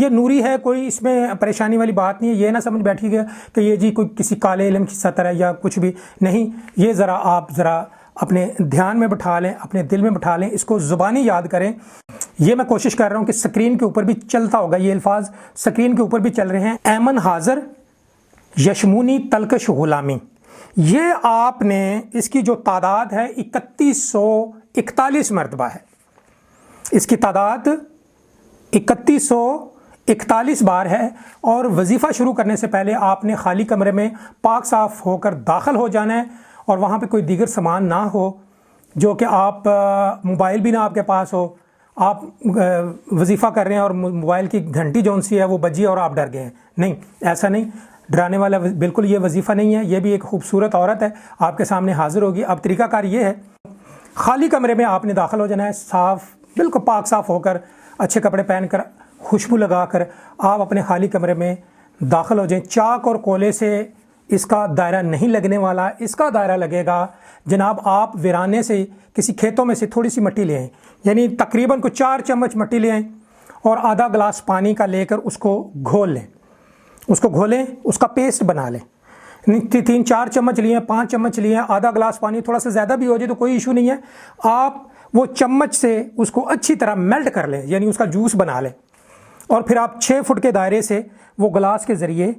یہ نوری ہے، کوئی اس میں پریشانی والی بات نہیں ہے، یہ نہ سمجھ بیٹھی گیا کہ یہ جی کوئی کسی کالے علم کی سطر ہے یا کچھ بھی نہیں۔ یہ ذرا آپ اپنے دھیان میں بٹھا لیں، اپنے دل میں بٹھا لیں، اس کو زبانی یاد کریں۔ یہ میں کوشش کر رہا ہوں کہ سکرین کے اوپر بھی چلتا ہوگا، یہ الفاظ سکرین کے اوپر بھی چل رہے ہیں۔ ایمن حاضر یشمونی تلکش غلامی، یہ آپ نے اس کی جو تعداد ہے 3141 مرتبہ ہے، اس کی تعداد 3141 بار ہے۔ اور وظیفہ شروع کرنے سے پہلے آپ نے خالی کمرے میں پاک صاف ہو کر داخل ہو جانا ہے، اور وہاں پہ کوئی دیگر سامان نہ ہو، جو کہ آپ موبائل بھی نہ آپ کے پاس ہو، آپ وظیفہ کر رہے ہیں اور موبائل کی گھنٹی جون سی ہے وہ بجی اور آپ ڈر گئے ہیں، نہیں، ایسا نہیں، ڈرانے والا بالکل یہ وظیفہ نہیں ہے۔ یہ بھی ایک خوبصورت عورت ہے، آپ کے سامنے حاضر ہوگی۔ اب طریقہ کار یہ ہے، خالی کمرے میں آپ نے داخل ہو جانا ہے، صاف، بالکل پاک صاف ہو کر، اچھے کپڑے پہن کر، خوشبو لگا کر آپ اپنے خالی کمرے میں داخل ہو جائیں۔ چاک اور کولے سے اس کا دائرہ نہیں لگنے والا، اس کا دائرہ لگے گا جناب، آپ ویرانے سے، کسی کھیتوں میں سے تھوڑی سی مٹی لے آئیں، یعنی تقریباً کوئی 4 چمچ مٹی لے آئیں اور آدھا گلاس پانی کا لے کر اس کو گھول لیں، اس کو گھولیں، اس کا پیسٹ بنا لیں۔ 3-4 چمچ لیے، 5 چمچ لیے، آدھا گلاس پانی، تھوڑا سا زیادہ بھی ہو جائے تو کوئی ایشو نہیں ہے۔ آپ وہ چمچ سے اس کو اچھی طرح میلٹ کر لیں، یعنی اس کا جوس بنا لیں، اور پھر آپ 6 فٹ کے دائرے سے وہ گلاس کے ذریعے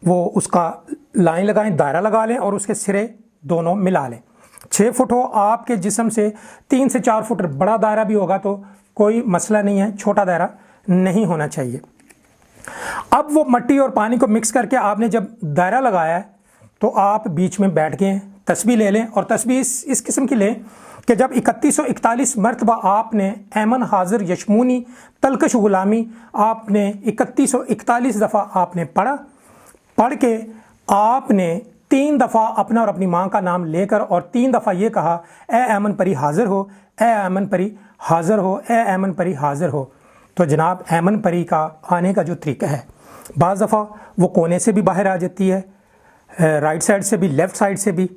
وہ اس کا لائن لگائیں، دائرہ لگا لیں اور اس کے سرے دونوں ملا لیں۔ 6 فٹ ہو، آپ کے جسم سے 3 سے 4 فٹ بڑا دائرہ بھی ہوگا تو کوئی مسئلہ نہیں ہے، چھوٹا دائرہ نہیں ہونا چاہیے۔ اب وہ مٹی اور پانی کو مکس کر کے آپ نے جب دائرہ لگایا ہے تو آپ بیچ میں بیٹھ گئے ہیں، تسبیح لے لیں، اور تسبیح اس قسم کی لیں کہ جب 3141 مرتبہ آپ نے ایمن حاضر یشمونی تلکش غلامی آپ نے 3141 دفعہ آپ نے پڑھ کے آپ نے 3 دفعہ اپنا اور اپنی ماں کا نام لے کر اور 3 دفعہ یہ کہا، اے ایمن پری حاضر ہو، اے ایمن پری حاضر ہو، اے ایمن پری حاضر ہو۔ تو جناب ایمن پری کا آنے کا جو طریقہ ہے، بعض دفعہ وہ کونے سے بھی باہر آ جاتی ہے، رائٹ سائڈ سے بھی، لیفٹ سائڈ سے بھی،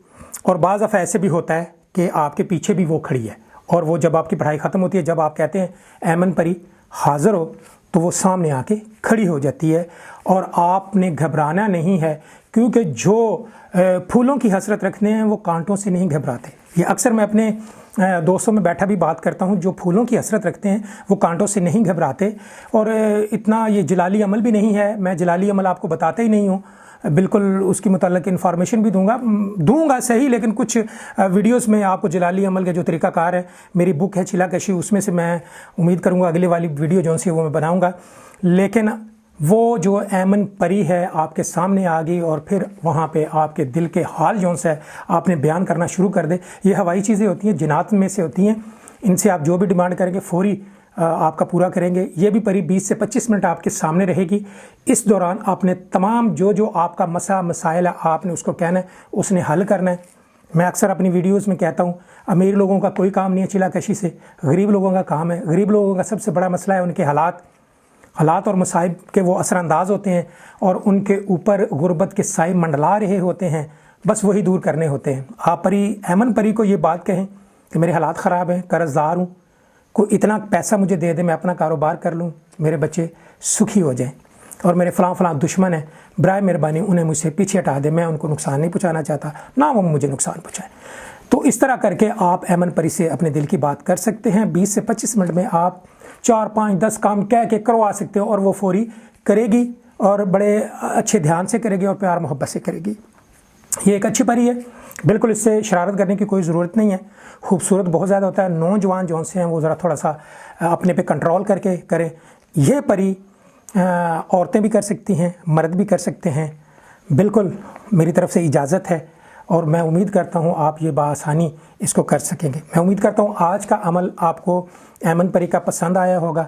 اور بعض دفعہ ایسے بھی ہوتا ہے کہ آپ کے پیچھے بھی وہ کھڑی ہے، اور وہ جب آپ کی پڑھائی ختم ہوتی ہے، جب آپ کہتے ہیں ایمن پری حاضر ہو، تو وہ سامنے آ کے کھڑی ہو جاتی ہے۔ اور آپ نے گھبرانا نہیں ہے، کیونکہ جو پھولوں کی حسرت رکھتے ہیں وہ کانٹوں سے نہیں گھبراتے۔ یہ اکثر میں اپنے دوستوں میں بیٹھا بھی بات کرتا ہوں، جو پھولوں کی حسرت رکھتے ہیں وہ کانٹوں سے نہیں گھبراتے۔ اور اتنا یہ جلالی عمل بھی نہیں ہے، میں جلالی عمل آپ کو بتاتا ہی نہیں ہوں، بالکل اس کی متعلق انفارمیشن بھی دوں گا صحیح، لیکن کچھ ویڈیوز میں آپ کو جلالی عمل کے جو طریقہ کار ہے، میری بک ہے چھلا کشی، اس میں سے میں امید کروں گا اگلی والی ویڈیو جو سی وہ میں بناؤں گا۔ لیکن وہ جو ایمن پری ہے آپ کے سامنے آ گئی اور پھر وہاں پہ آپ کے دل کے حال جو ہے آپ نے بیان کرنا شروع کر دے۔ یہ ہوائی چیزیں ہوتی ہیں، جنات میں سے ہوتی ہیں، ان سے آپ جو بھی ڈیمانڈ کریں گے فوری آپ کا پورا کریں گے۔ یہ بھی پری 20 سے 25 منٹ آپ کے سامنے رہے گی۔ اس دوران آپ نے تمام جو آپ کا مسائل ہے آپ نے اس کو کہنا ہے، اس نے حل کرنا ہے۔ میں اکثر اپنی ویڈیوز میں کہتا ہوں، امیر لوگوں کا کوئی کام نہیں ہے چلا کشی سے، غریب لوگوں کا کام ہے۔ غریب لوگوں کا سب سے بڑا مسئلہ ہے ان کے حالات اور مصائب کے وہ اثر انداز ہوتے ہیں، اور ان کے اوپر غربت کے سائے منڈلا رہے ہوتے ہیں، بس وہی دور کرنے ہوتے ہیں۔ آپ ایمن پری کو یہ بات کہیں کہ میرے حالات خراب ہیں، قرض دار ہوں، کوئی اتنا پیسہ مجھے دے دے، میں اپنا کاروبار کر لوں، میرے بچے سکھی ہو جائیں، اور میرے فلاں دشمن ہیں، برائے مہربانی انہیں مجھ سے پیچھے ہٹا دے، میں ان کو نقصان نہیں پہنچانا چاہتا، نہ وہ مجھے نقصان پہنچائیں۔ تو اس طرح کر کے آپ ایمن پری سے اپنے دل کی بات کر سکتے ہیں۔ 20 سے 25 منٹ میں آپ 4 5 10 کام کہہ کے کروا سکتے ہو، اور وہ فوری کرے گی، اور بڑے اچھے دھیان سے کرے گی اور پیار محبت سے کرے گی۔ یہ ایک اچھی پری ہے، بالکل اس سے شرارت کرنے کی کوئی ضرورت نہیں ہے۔ خوبصورت بہت زیادہ ہوتا ہے، نوجوان جو سے ہیں وہ ذرا تھوڑا سا اپنے پہ کنٹرول کر کے کریں۔ یہ پری عورتیں بھی کر سکتی ہیں، مرد بھی کر سکتے ہیں، بالکل میری طرف سے اجازت ہے، اور میں امید کرتا ہوں آپ یہ بآسانی اس کو کر سکیں گے۔ میں امید کرتا ہوں آج کا عمل آپ کو ایمن پری کا پسند آیا ہوگا،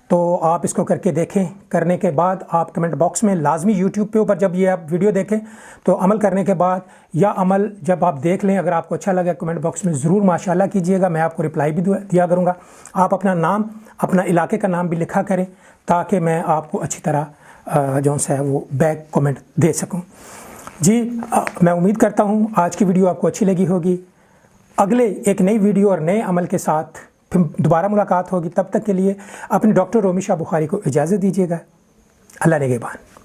تو آپ اس کو کر کے دیکھیں۔ کرنے کے بعد آپ کمنٹ باکس میں لازمی یوٹیوب پہ اوپر جب یہ آپ ویڈیو دیکھیں تو عمل کرنے کے بعد یا عمل جب آپ دیکھ لیں، اگر آپ کو اچھا لگے کمنٹ باکس میں ضرور ماشاءاللہ کیجئے گا، میں آپ کو رپلائی بھی دیا کروں گا۔ آپ اپنا نام، اپنا علاقے کا نام بھی لکھا کریں تاکہ میں آپ کو اچھی طرح جو ہے وہ بیک کمنٹ دے سکوں۔ جی میں امید کرتا ہوں آج کی ویڈیو آپ کو اچھی لگی ہوگی۔ اگلے ایک نئی ویڈیو اور نئے عمل کے ساتھ پھر دوبارہ ملاقات ہوگی، تب تک کے لیے اپنے ڈاکٹر رومی شاہ بخاری کو اجازت دیجیے گا۔ اللہ نگہبان۔